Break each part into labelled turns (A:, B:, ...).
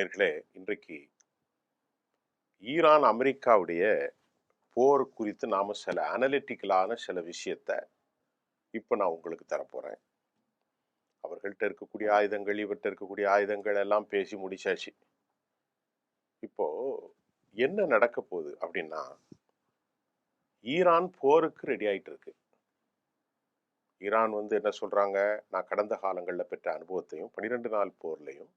A: நேயர்களே, இன்றைக்கு ஈரான் அமெரிக்காவுடைய போர் குறித்து நாம சில அனலிட்டிக்கலான சில விஷயத்த இப்ப நான் உங்களுக்கு தரப்போறேன். அவர்கள்ட்ட இருக்கக்கூடிய ஆயுதங்கள், இவர்ட்ட இருக்கக்கூடிய ஆயுதங்கள் எல்லாம் பேசி முடிச்சாச்சு. இப்போ என்ன நடக்க போகுது அப்படின்னா, ஈரான் போருக்கு ரெடி ஆயிட்டு இருக்கு. ஈரான் என்ன சொல்றாங்க, நான் கடந்த காலங்கள்ல பெற்ற அனுபவத்தையும் 12 நாள் போர்லயும்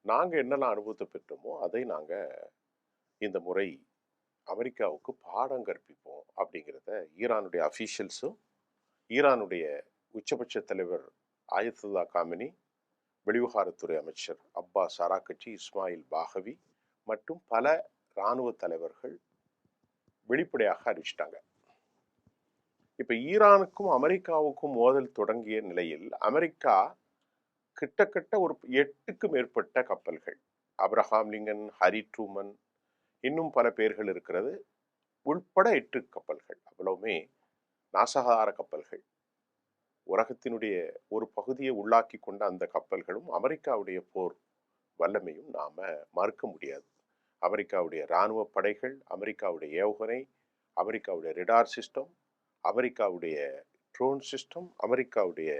A: நாங்க என்னெல்லாம் அனுபவத்தை பெற்றோமோ அதை நாங்க இந்த முறை அமெரிக்காவுக்கு பாடம் கற்பிப்போம் அப்படிங்கிறத ஈரானுடைய அஃபீஷியல்ஸும், ஈரானுடைய உச்சபட்ச தலைவர் ஆயத்துல்லா காமினி, வெளிவிவகாரத்துறை அமைச்சர் அப்பாஸ் அராக்கச்சி, இஸ்மாயில் பாகவி மற்றும் பல இராணுவ தலைவர்கள் வெளிப்படையாக அறிவிச்சிட்டாங்க. இப்ப ஈரானுக்கும் அமெரிக்காவுக்கும் மோதல் தொடங்கிய நிலையில் அமெரிக்கா கிட்டத்தட்ட ஒரு 8க்கு மேற்பட்ட கப்பல்கள், அப்ரஹாம் லிங்கன், ஹரி ட்ரூமன், இன்னும் பல பேர்கள் இருக்கிறது, உள்பட 8 கப்பல்கள், அவ்வளவுமே நாசகார கப்பல்கள், உலகத்தினுடைய ஒரு பகுதியை உள்ளாக்கி கொண்ட அந்த கப்பல்களும் அமெரிக்காவுடைய போர் வல்லமையும் நாம மறுக்க முடியாது. அமெரிக்காவுடைய இராணுவ படைகள், அமெரிக்காவுடைய ஏவுகணை, அமெரிக்காவுடைய ரிடார் சிஸ்டம், அமெரிக்காவுடைய ட்ரோன் சிஸ்டம், அமெரிக்காவுடைய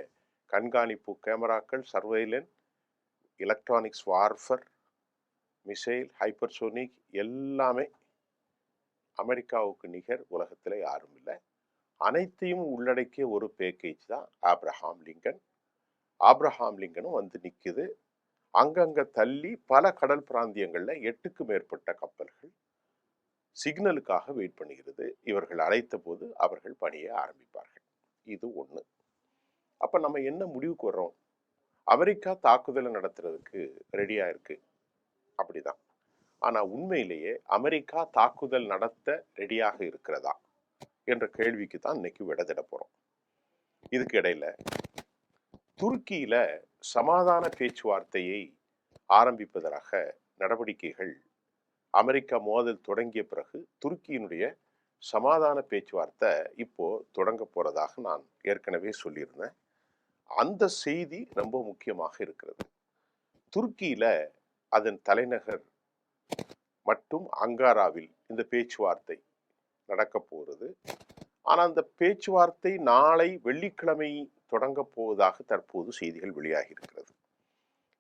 A: கண்காணிப்பு கேமராக்கள், சர்வைலன், எலக்ட்ரானிக்ஸ் வார்ஃபர், மிசைல், ஹைப்பர்சோனிக் எல்லாமே அமெரிக்காவுக்கு நிகர் உலகத்தில் யாரும் இல்லை. அனைத்தையும் உள்ளடக்கிய ஒரு பேக்கேஜ் தான் ஆப்ரஹாம் லிங்கன். ஆப்ரஹாம் லிங்கனும் நிக்குது. அங்கங்க தள்ளி பல கடல் பிராந்தியங்கள்ல 8க்கு மேற்பட்ட கப்பல்கள் சிக்னலுக்காக வெயிட் பண்ணுகிறது. இவர்கள் அழைத்த போது அவர்கள் பணியை ஆரம்பிப்பார்கள். இது ஒண்ணு. அப்ப நம்ம என்ன முடிவுக்கு வர்றோம்? அமெரிக்கா தாக்குதலை நடத்துறதுக்கு ரெடியா இருக்கு, அப்படிதான். ஆனா உண்மையிலேயே அமெரிக்கா தாக்குதல் நடத்த ரெடியாக இருக்கிறதா என்ற கேள்விக்கு தான் இன்னைக்கு விடதிட போறோம். இதுக்கு இடையில துருக்கியில சமாதான பேச்சுவார்த்தையை ஆரம்பிப்பதற்காக நடவடிக்கைகள், அமெரிக்கா மோதல் தொடங்கிய பிறகு துருக்கியினுடைய சமாதான பேச்சுவார்த்தை இப்போ தொடங்க போறதாக நான் ஏற்கனவே சொல்லியிருந்தேன். அந்த செய்தி ரொம்ப முக்கியமாக இருக்கிறது. துருக்கியில அதன் தலைநகர் மற்றும் அங்காராவில் இந்த பேச்சுவார்த்தை நடக்க போகிறது. ஆனா அந்த பேச்சுவார்த்தை நாளை வெள்ளிக்கிழமை தொடங்க போவதாக தற்போது செய்திகள் வெளியாகி இருக்கிறது.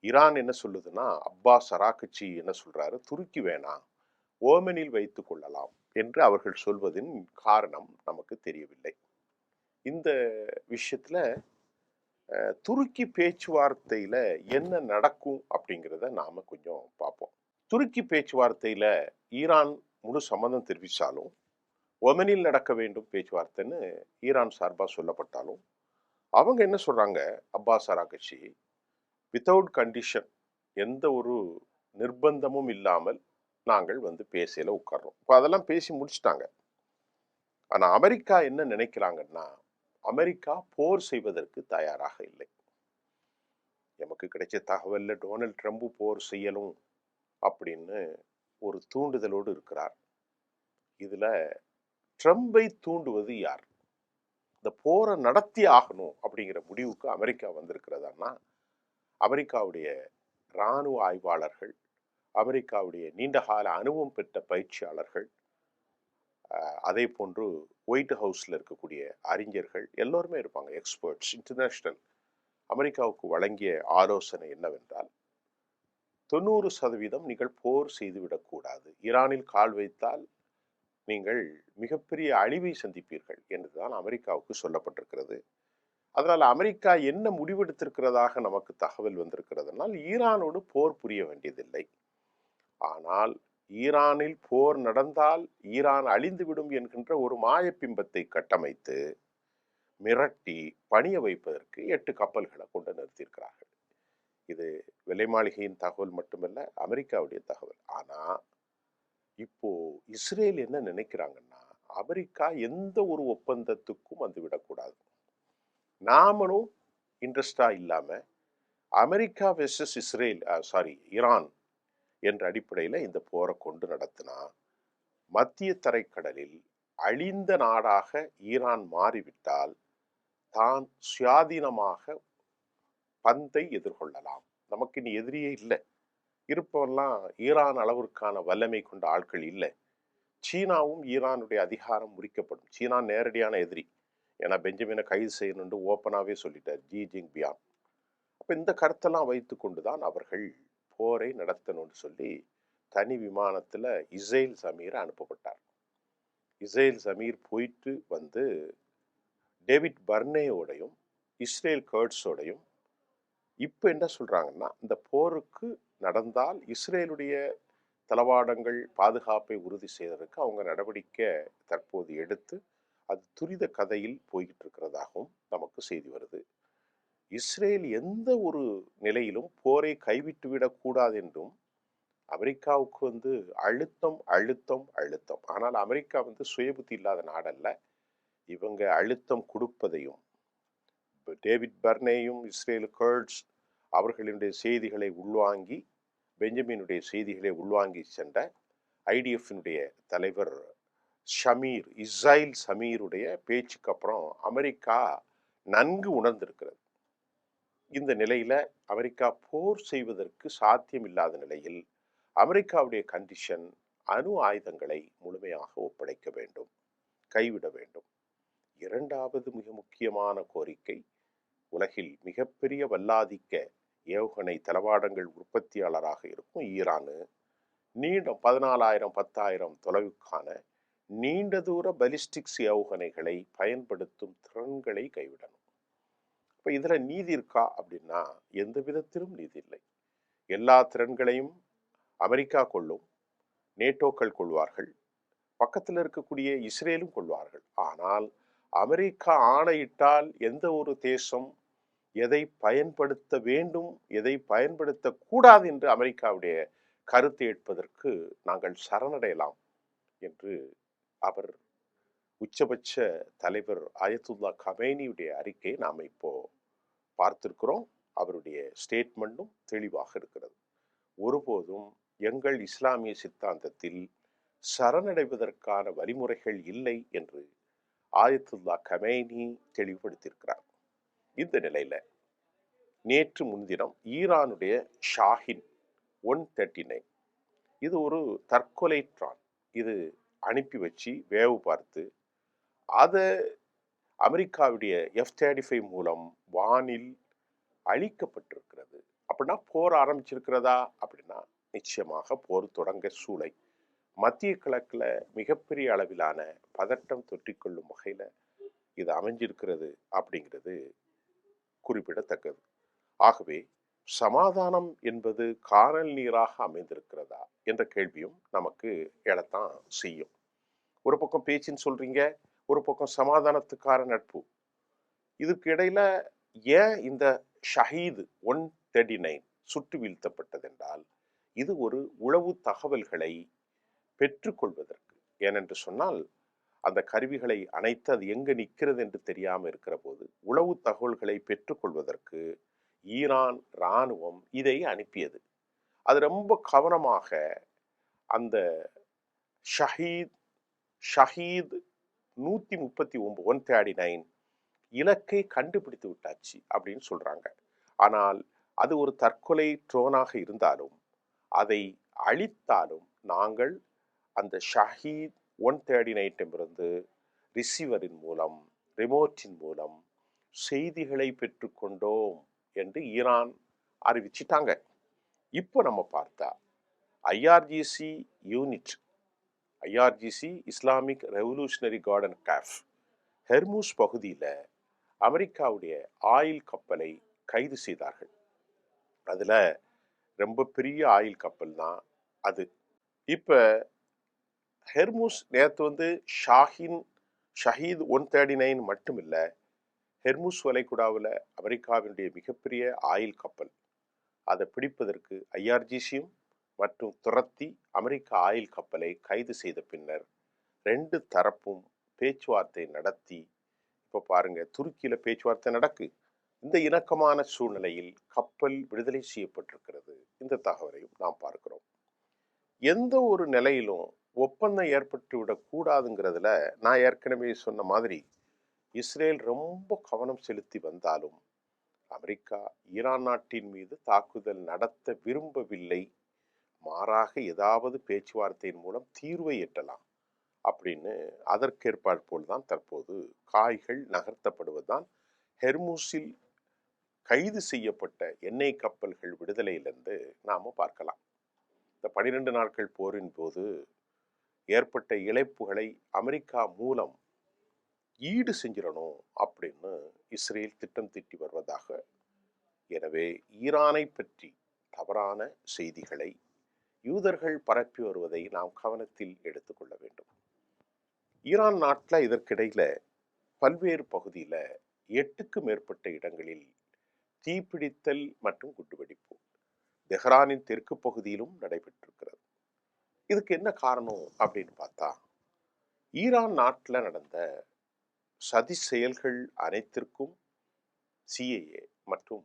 A: ஈரான் என்ன சொல்லுதுன்னா, அப்பாஸ் அராக்கச்சி என்ன சொல்றாரு, துருக்கி வேணாம், ஓமனில் வைத்துக் கொள்ளலாம் என்று அவர்கள் சொல்வதின் காரணம் நமக்கு தெரியவில்லை. இந்த விஷயத்துல துருக்கி பேச்சுவார்த்தையில என்ன நடக்கும் அப்படிங்கிறத நாம கொஞ்சம் பார்ப்போம். துருக்கி பேச்சுவார்த்தையில ஈரான் முழு சம்மதம் தெரிவித்தாலும், ஒமனில் நடக்க வேண்டும் பேச்சுவார்த்தைன்னு ஈரான் சார்பா சொல்லப்பட்டாலும், அவங்க என்ன சொல்றாங்க, அப்பாஸ் அராக்கச்சி, வித்தவுட் கண்டிஷன், எந்த ஒரு நிர்பந்தமும் இல்லாமல் நாங்கள் பேசல உட்கார்றோம். இப்போ அதெல்லாம் பேசி முடிச்சிட்டாங்க. ஆனா அமெரிக்கா என்ன நினைக்கிறாங்கன்னா, அமெரிக்கா போர் செய்வதற்கு தயாராக இல்லை. எமக்கு கிடைச்ச தகவல்ல டொனால்ட் ட்ரம்ப் போர் செய்யணும் அப்படின்னு ஒரு தூண்டுதலோடு இருக்கிறார். இதுல ட்ரம்பை தூண்டுவது யார்? இந்த போரை நடத்தி ஆகணும் அப்படிங்கிற முடிவுக்கு அமெரிக்கா வந்திருக்கிறதான்னா, அமெரிக்காவுடைய இராணுவ ஆய்வாளர்கள், அமெரிக்காவுடைய நீண்டகால அனுபவம் பெற்ற பயிற்சியாளர்கள், அதே போன்று ஒயிட் ஹவுஸ்ல இருக்கக்கூடிய அறிஞர்கள் எல்லோருமே இருப்பாங்க, எக்ஸ்பர்ட்ஸ், இன்டர்நேஷனல். அமெரிக்காவுக்கு வழங்கிய ஆலோசனை என்னவென்றால், 90% நீங்கள் போர் செய்துவிடக்கூடாது, ஈரானில் கால் வைத்தால் நீங்கள் மிகப்பெரிய அழிவை சந்திப்பீர்கள் என்றுதான் அமெரிக்காவுக்கு சொல்லப்பட்டிருக்கிறது. அதனால அமெரிக்கா என்ன முடிவெடுத்திருக்கிறதாக நமக்கு தகவல் வந்திருக்கிறதுனால், ஈரானோடு போர் புரிய வேண்டியதில்லை. ஆனால் ஈரானில் போர் நடந்தால் ஈரான் அழிந்துவிடும் என்கின்ற ஒரு மாயப்பிம்பத்தை கட்டமைத்து மிரட்டி பணிய வைப்பதற்கு 8 கப்பல்களை கொண்டு நிறுத்தியிருக்கிறார்கள். இது வெள்ளை மாளிகையின் தகவல் மட்டுமல்ல, அமெரிக்காவுடைய தகவல். ஆனா இப்போ இஸ்ரேல் என்ன நினைக்கிறாங்கன்னா, அமெரிக்கா எந்த ஒரு ஒப்பந்தத்துக்கும் விடக்கூடாது, நாமளும் இன்ட்ரெஸ்டா இல்லாம அமெரிக்கா வெர்சஸ் இஸ்ரேல் ஈரான் என்ற அடிப்படையில இந்த போரை கொண்டு நடத்தினா, மத்திய தரைக்கடலில் அழிந்த நாடாக ஈரான் மாறிவிட்டால் தான் சுயாதீனமாக பந்தை எதிர்கொள்ளலாம். நமக்கு இனி எதிரியே இல்லை. இருப்பவெல்லாம் ஈரான் அளவிற்கான வல்லமை கொண்ட ஆட்கள் இல்லை. சீனாவும் ஈரானுடைய அதிகாரம் முறிக்கப்படும். சீனா நேரடியான எதிரி. ஏன்னா பெஞ்சமினை கைது செய்யணும்னு ஓப்பனாவே சொல்லிட்டார் ஜி ஜின்பியாங். அப்ப இந்த கருத்தெல்லாம் வைத்து கொண்டுதான் அவர்கள் போரை நடத்தணும்னு சொல்லி தனி விமானத்துல இஸ்ரேல் சமீர் அனுப்பப்பட்டார். இஸ்ரேல் சமீர் போயிட்டு வந்து டேவிட் பர்னேயோடையும் இஸ்ரேல் கர்ட்ஸோடையும் இப்ப என்ன சொல்றாங்கன்னா, இந்த போருக்கு நடந்தால் இஸ்ரேலுடைய தளவாடங்கள் பாதுகாப்பை உறுதி செய்வதற்கு அவங்க நடவடிக்கை தற்போது எடுத்து அது துரித கதையில் போய்கிட்டு இருக்கிறதாகவும் நமக்கு செய்தி வருது. இஸ்ரேல் எந்த ஒரு நிலையிலும் போரை கைவிட்டு விடக்கூடாது என்றும் அமெரிக்காவுக்கு வந்து அழுத்தம் அழுத்தம் அழுத்தம். ஆனால் அமெரிக்கா வந்து சுயபுத்தி இல்லாத நாடல்ல. இவங்க அழுத்தம் கொடுப்பதையும் டேவிட் பர்னேயும் இஸ்ரேல் கர்ட்ஸ் அவர்களுடைய செய்திகளை உள்வாங்கி பெஞ்சமினுடைய செய்திகளை உள்வாங்கி சென்ற ஐடிஎஃபினுடைய தலைவர் ஷமீர் இஸ்ராயில் சமீருடைய பேச்சுக்கு அப்புறம் அமெரிக்கா நன்கு உணர்ந்திருக்கிறது. இந்த நிலையில அமெரிக்கா போர் செய்வதற்கு சாத்தியம் இல்லாத நிலையில் அமெரிக்காவுடைய கண்டிஷன் அணு ஆயுதங்களை முழுமையாக ஒப்படைக்க வேண்டும், கைவிட வேண்டும். இரண்டாவது மிக முக்கியமான கோரிக்கை, உலகில் மிகப்பெரிய வல்லாதிக்க ஏவுகணை தளவாடங்கள் உற்பத்தியாளராக இருக்கும் ஈரானு நீண்ட 14,000 10,000 தொலைவுக்கான நீண்ட தூர பலிஸ்டிக்ஸ் ஏவுகணைகளை பயன்படுத்தும் திறன்களை கைவிடணும். இப்ப இதுல நீதி இருக்கா அப்படின்னா எந்த விதத்திலும் நீதி இல்லை. எல்லா திறன்களையும் அமெரிக்கா கொள்ளும், நேட்டோக்கள் கொள்வார்கள், பக்கத்தில் இருக்கக்கூடிய இஸ்ரேலும் கொள்வார்கள். ஆனால் அமெரிக்கா ஆணையிட்டால் எந்த ஒரு தேசம் எதை பயன்படுத்த வேண்டும் எதை பயன்படுத்தக்கூடாது என்று அமெரிக்காவுடைய கருத்தை ஏற்பதற்கு நாங்கள் சரணடையலாம் என்று அவர் உச்சபட்ச தலைவர் அயத்துல்லா கமேனியுடைய அறிக்கையை நாம் இப்போ பார்த்திருக்கிறோம். அவருடைய ஸ்டேட்மெண்ட்டும் தெளிவாக இருக்கிறது. ஒருபோதும் எங்கள் இஸ்லாமிய சித்தாந்தத்தில் சரணடைவதற்கான வழிமுறைகள் இல்லை என்று ஆயத்துல்லா கமேனி தெளிவுபடுத்தியிருக்கிறார். இந்த நிலையில நேற்று முன்தினம் ஈரானுடைய ஷாஹின் 139 இது ஒரு தற்கொலை ட்ரான். இது அனுப்பி வச்சு வேவு பார்த்து அதை அமெரிக்காவுடைய F-35 மூலம் வானில் அழிக்கப்பட்டிருக்கிறது. அப்படின்னா போர் ஆரம்பிச்சிருக்கிறதா அப்படின்னா நிச்சயமாக போர் தொடங்க சூளை. மத்திய கிழக்குல மிகப்பெரிய அளவிலான பதட்டம் தொற்றிக்கொள்ளும் வகையில இது அமைஞ்சிருக்கிறது அப்படிங்கிறது குறிப்பிடத்தக்கது. ஆகவே சமாதானம் என்பது கானல் நீராக அமைந்திருக்கிறதா என்ற கேள்வியும் நமக்கு எழத்தான் செய்யும். ஒரு பக்கம் பேச்சுன்னு சொல்றீங்க, ஒரு பக்கம் சமாதானத்துக்கான நட்பு. இதுக்கு இடையில ஏன் இந்த ஷஹீத் 139 சுட்டு வீழ்த்தப்பட்டது என்றால் இது ஒரு உளவு தகவல்களை பெற்றுக்கொள்வதற்கு. ஏனென்று சொன்னால் அந்த கருவிகளை அணைத்து அது எங்க நிற்கிறது என்று தெரியாமல் இருக்கிற போது உளவு தகவல்களை பெற்றுக்கொள்வதற்கு ஈரான் இராணுவம் இதை அனுப்பியது. அது ரொம்ப கவனமாக அந்த ஷஹீத் ஷஹீத் 139 139 இலக்கை கண்டுபிடித்து விட்டாச்சு அப்படின்னு சொல்றாங்க. ஆனால் அது ஒரு தற்கொலை ட்ரோனாக இருந்தாலும் அதை அழித்தாலும் நாங்கள் அந்த ஷஹீத் 139 இருந்து ரிசீவரின் மூலம் ரிமோட்டின் மூலம் செய்திகளை பெற்றுக்கொண்டோம் என்று ஈரான் அறிவிச்சிட்டாங்க. இப்போ நம்ம பார்த்தா IRGC unit, IRGC Islamic revolutionary guard கேஃப் ஹெர்மூஸ் பகுதியில் அமெரிக்காவுடைய ஆயில் கப்பலை கைது செய்தார்கள். அதுல ரொம்ப பெரிய ஆயில் கப்பல் தான் அது. இப்ப ஹெர்மூஸ் நேற்று வந்து ஷஹீத் 139 மட்டும் இல்ல, ஹெர்மூஸ் வளைகுடாவில் அமெரிக்காவினுடைய மிகப்பெரிய ஆயில் கப்பல் அதை பிடிப்பதற்கு ஐஆர்ஜிசியும் மற்றும் துரத்தி அமெரிக்க ஆயில் கப்பலை கைது செய்த பின்னர் 2 தரப்பும் பேச்சுவார்த்தை நடத்தி இப்ப பாருங்க துருக்கியில பேச்சுவார்த்தை நடக்கு. இந்த இணக்கமான சூழ்நிலையில் கப்பல் விடுதலை செய்யப்பட்டிருக்கிறது. இந்த தகவலையும் நாம் பார்க்கிறோம். எந்த ஒரு நிலையிலும் ஒப்பந்தம் ஏற்பட்டு விடக்கூடாதுங்கிறதுல நான் ஏற்கனவே சொன்ன மாதிரி இஸ்ரேல் ரொம்ப கவனம் செலுத்தி வந்தாலும் அமெரிக்கா ஈரான் நாட்டின் மீது தாக்குதல் நடத்த விரும்பவில்லை மாறாக ஏதாவது பேச்சுவார்த்தையின் மூலம் தீர்வை எட்டலாம் அப்படின்னு அதற்கேற்பாற் போல்தான் தற்போது காய்கள் நகர்த்தப்படுவதுதான் ஹெர்மூஸில் கைது செய்யப்பட்ட எண்ணெய் கப்பல்கள் விடுதலையிலிருந்து நாம பார்க்கலாம். இந்த 12 நாட்கள் போரின் போது ஏற்பட்ட இழப்புகளை அமெரிக்கா மூலம் ஈடு செஞ்சிடணும் அப்படின்னு இஸ்ரேல் திட்டம் தீட்டி வருவதாக. எனவே ஈரானை பற்றி தவறான செய்திகளை யூதர்கள் பரப்பி வருவதை நாம் கவனத்தில் எடுத்துக்கொள்ள வேண்டும். ஈரான் நாட்டில் இதற்கிடையில பல்வேறு பகுதியில் 8க்கு மேற்பட்ட இடங்களில் தீப்பிடித்தல் மற்றும் குண்டுவெடிப்பு தெஹ்ரானின் தெற்கு பகுதியிலும் நடைபெற்றிருக்கிறது. இதுக்கு என்ன காரணம் அப்படின்னு பார்த்தா, ஈரான் நாட்டில் நடந்த சதி செயல்கள் அனைத்திற்கும் சிஐஏ மற்றும்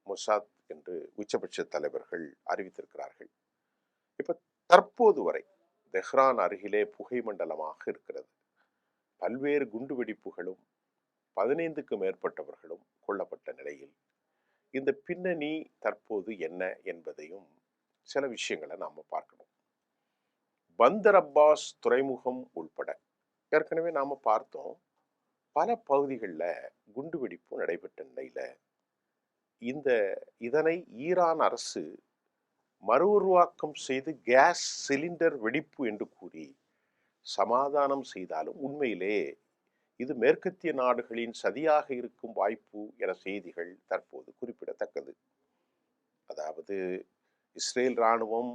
A: மொசாத் என்று உச்சபட்ச தலைவர்கள் அறிவித்திருக்கிறார்கள். இப்ப தற்போது வரை தெஹ்ரான் அருகிலே புகை மண்டலமாக இருக்கிறது. பல்வேறு குண்டுவெடிப்புகளும் 15க்கு மேற்பட்டவர்களும் கொல்லப்பட்ட நிலையில் இந்த பின்னணி தற்போது என்ன என்பதையும் சில விஷயங்களை நாம பார்க்கணும். பந்தர் அப்பாஸ் துறைமுகம் உள்பட ஏற்கனவே நாம பார்த்தோம், பல பகுதிகளில் குண்டுவெடிப்பு நடைபெற்ற நிலையில இதனை ஈரான் அரசு மறு உருவாக்கம் செய்து கேஸ் சிலிண்டர் வெடிப்பு என்று கூறி சமாதானம் செய்தாலும் உண்மையிலே இது மேற்கத்திய நாடுகளின் சதியாக இருக்கும் வாய்ப்பு என செய்திகள் தற்போது குறிப்பிடத்தக்கது. அதாவது இஸ்ரேல் இராணுவம்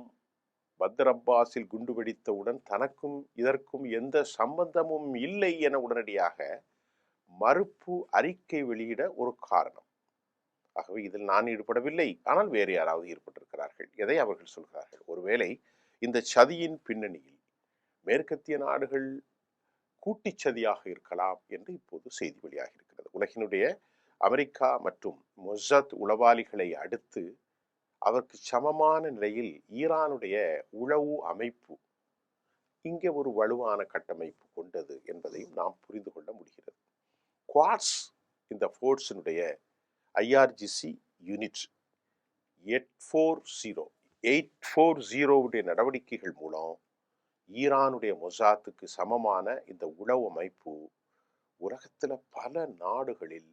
A: பந்தர் அப்பாஸில் குண்டு வெடித்தவுடன் தனக்கும் இதற்கும் எந்த சம்பந்தமும் இல்லை என உடனடியாக மறுப்பு அறிக்கை வெளியிட ஒரு காரணம். ஆகவே இதில் நான் ஈடுபடவில்லை, ஆனால் வேறு யாராவது ஈடுபட்டிருக்கிறார்கள். எதை அவர்கள் சொல்கிறார்கள்? ஒருவேளை இந்த சதியின் பின்னணியில் மேற்கத்திய நாடுகள் கூட்டிச் சதியாக இருக்கலாம் என்று இப்போது செய்தி வெளியாகி இருக்கிறது. உலகினுடைய அமெரிக்கா மற்றும் மொசாத் உளவாளிகளை அடுத்து அதற்கு சமமான நிலையில் ஈரானுடைய உளவு அமைப்பு இங்கே ஒரு வலுவான கட்டமைப்பு கொண்டது என்பதையும் நாம் புரிந்து கொள்ள முடிகிறது. குவாட்ஸ் இந்த ஃபோர்ஸினுடைய ஐஆர்ஜிசி யூனிட் 840 நடவடிக்கைகள் மூலம் ஈரானுடைய மொசாத்துக்கு சமமான இந்த உளவு அமைப்பு உலகத்தில் பல நாடுகளில்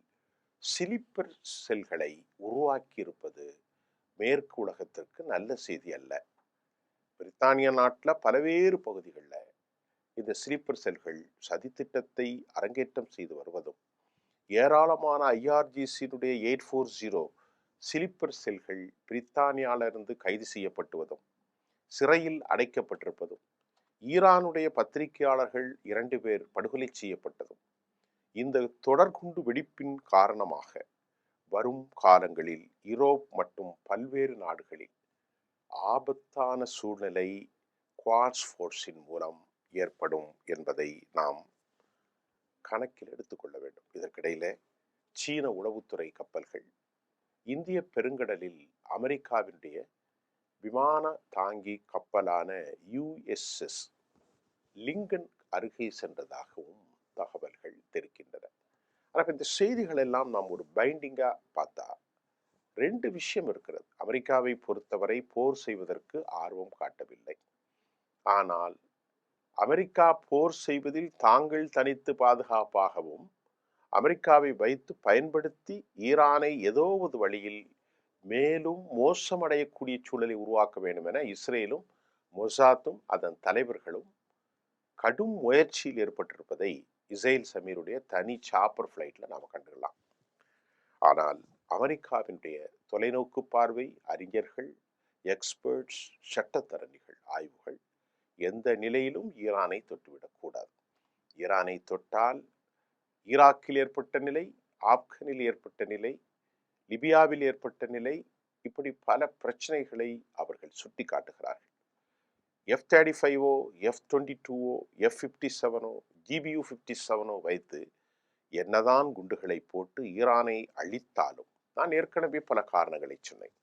A: ஸ்லீப்பர் செல்களை உருவாக்கி இருப்பது மேற்கு உலகத்திற்கு நல்ல செய்தி அல்ல. பிரித்தானிய நாட்டில் பல்வேறு பகுதிகளில் இந்த ஸ்லீப்பர் செல்கள் சதித்திட்டத்தை அரங்கேற்றம் செய்து வருவதும் ஏராளமான ஐஆர்ஜிசியினுடைய 840 ஸ்லீப்பர் செல்கள் பிரித்தானியாவிலிருந்து கைது செய்யப்பட்டுவதும் சிறையில் அடைக்கப்பட்டிருப்பதும் ஈரானுடைய பத்திரிகையாளர்கள் 2 பேர் படுகொலை செய்யப்பட்டதும் இந்த தொடர்குண்டு வெடிப்பின் காரணமாக வரும் காலங்களில் யூரோப் மற்றும் பல்வேறு நாடுகளில் ஆபத்தான சூழ்நிலை குவாட்ஸ் ஃபோர்ஸின் மூலம் ஏற்படும் என்பதை நாம் கணக்கில் எடுத்துக்கொள்ள வேண்டும். இதற்கிடையில சீன உளவுத்துறை கப்பல்கள் இந்திய பெருங்கடலில் அமெரிக்காவினுடைய விமான தாங்கி கப்பலான யுஎஸ்எஸ் லிங்கன் அருகே சென்றதாகவும் தகவல்கள் தெரிவிக்கின்றன. ஆனால் இந்த செய்திகள் எல்லாம் நாம் ஒரு பைண்டிங்கா பார்த்தா 2 விஷயம் இருக்கிறது. அமெரிக்காவை பொறுத்தவரை போர் செய்வதற்கு ஆர்வம் காட்டவில்லை. ஆனால் அமெரிக்கா போர் செய்வதில் தாங்கள் தனித்து பாதுகாப்பாகவும் அமெரிக்காவை வைத்து பயன்படுத்தி ஈரானை ஏதோ ஒரு வழியில் மேலும் மோசமடையக்கூடிய சூழலை உருவாக்க வேண்டும் என இஸ்ரேலும் மொசாத்தும் அதன் தலைவர்களும் கடும் முயற்சியில் ஏற்பட்டிருப்பதை இஸ்ரேல் சமீருடைய தனி சாப்பர் பிளைட்ல நாம கண்டுக்கலாம். ஆனால் அமெரிக்காவினுடைய தொலைநோக்கு பார்வை, அறிஞர்கள், எக்ஸ்பர்ட்ஸ், சட்டத்தரணிகள் ஆய்வுகள் எந்த நிலையிலும் ஈரானை தொட்டுவிடக்கூடாது. ஈரானை தொட்டால் ஈராக்கில் ஏற்பட்ட நிலை, ஆப்கானில் ஏற்பட்ட நிலை, லிபியாவில் ஏற்பட்ட நிலை, இப்படி பல பிரச்சனைகளை அவர்கள் சுட்டி காட்டுகிறார்கள். F-35ஓ, F-22ஓ, F-57ஓ, GBU-57ஓ வைத்து என்னதான் குண்டுகளை போட்டு ஈரானை அழித்தாலும் நான் ஏற்கனவே பல காரணங்களை சொன்னேன்.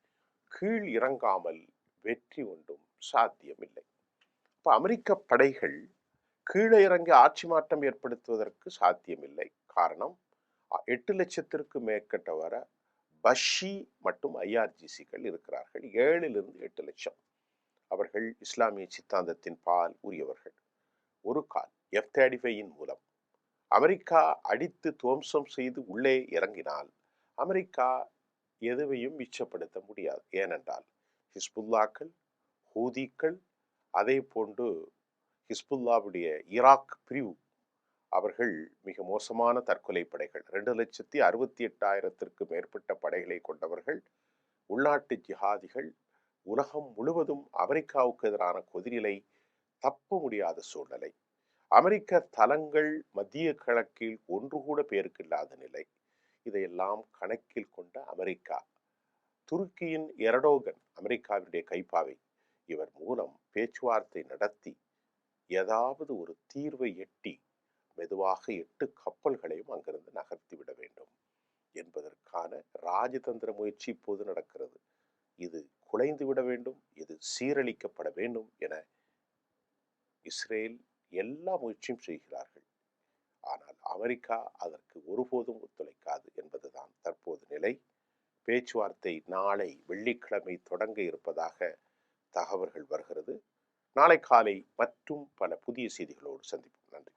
A: கீழ் இறங்காமல் வெற்றி ஒன்றும் சாத்தியமில்லை. இப்ப அமெரிக்க படைகள் கீழே இறங்கி ஆட்சி மாற்றம் ஏற்படுத்துவதற்கு சாத்தியமில்லை. காரணம் 8 லட்சத்திற்கு மேற்பட்ட வர பஷி மற்றும் ஐஆர்ஜிசிகள் இருக்கிறார்கள். 7 லிருந்து 8 லட்சம். அவர்கள் இஸ்லாமிய சித்தாந்தத்தின் பால் உரியவர்கள். ஒரு கால் F-35 மூலம் அமெரிக்கா அடித்து துவம்சம் செய்து உள்ளே இறங்கினால் அமெரிக்கா எதுவையும் மிச்சப்படுத்த முடியாது. ஏனென்றால் ஹிஸ்புல்லாக்கள், ஹூதிக்கள், அதே போன்று ஹிஸ்புல்லாவுடைய ஈராக் பிரிவு, அவர்கள் மிக மோசமான தற்கொலை படைகள். 2,68,000 மேற்பட்ட படைகளை கொண்டவர்கள், உள்நாட்டு ஜிஹாதிகள். உலகம் முழுவதும் அமெரிக்காவுக்கு எதிரான கொதிநிலை, தப்ப முடியாத சூழ்நிலை. அமெரிக்க தளங்கள் மத்திய கிழக்கில் ஒன்று கூட பேருக்கு இல்லாத நிலை. இதையெல்லாம் கணக்கில் கொண்ட அமெரிக்கா, துருக்கியின் எரடோகன், அமெரிக்காவினுடைய கைப்பாவை, இவர் மூலம் பேச்சுவார்த்தை நடத்தி ஏதாவது ஒரு தீர்வை எட்டி மெதுவாக 8 கப்பல்களையும் அங்கிருந்து நகர்த்திவிட வேண்டும் என்பதற்கான ராஜதந்திர முயற்சி இப்போது நடக்கிறது. இது குலைந்து விட வேண்டும், இது சீரழிக்கப்பட வேண்டும் என இஸ்ரேல் எல்லா முயற்சியும் செய்கிறார்கள். ஆனால் அமெரிக்கா அதற்கு ஒருபோதும் ஒத்துழைக்காது என்பதுதான் தற்போது நிலை. பேச்சுவார்த்தை நாளை வெள்ளிக்கிழமை தொடங்க இருப்பதாக தகவல்கள் வருகிறது. நாளை காலை மற்றும் பல புதிய செய்திகளோடு சந்திப்போம். நன்றி.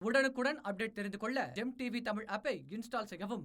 B: உடனுக்குடன் அப்டேட் தெரிந்து கொள்ள ஜெம் டிவி தமிழ் ஆப்பை இன்ஸ்டால் செய்யவும்.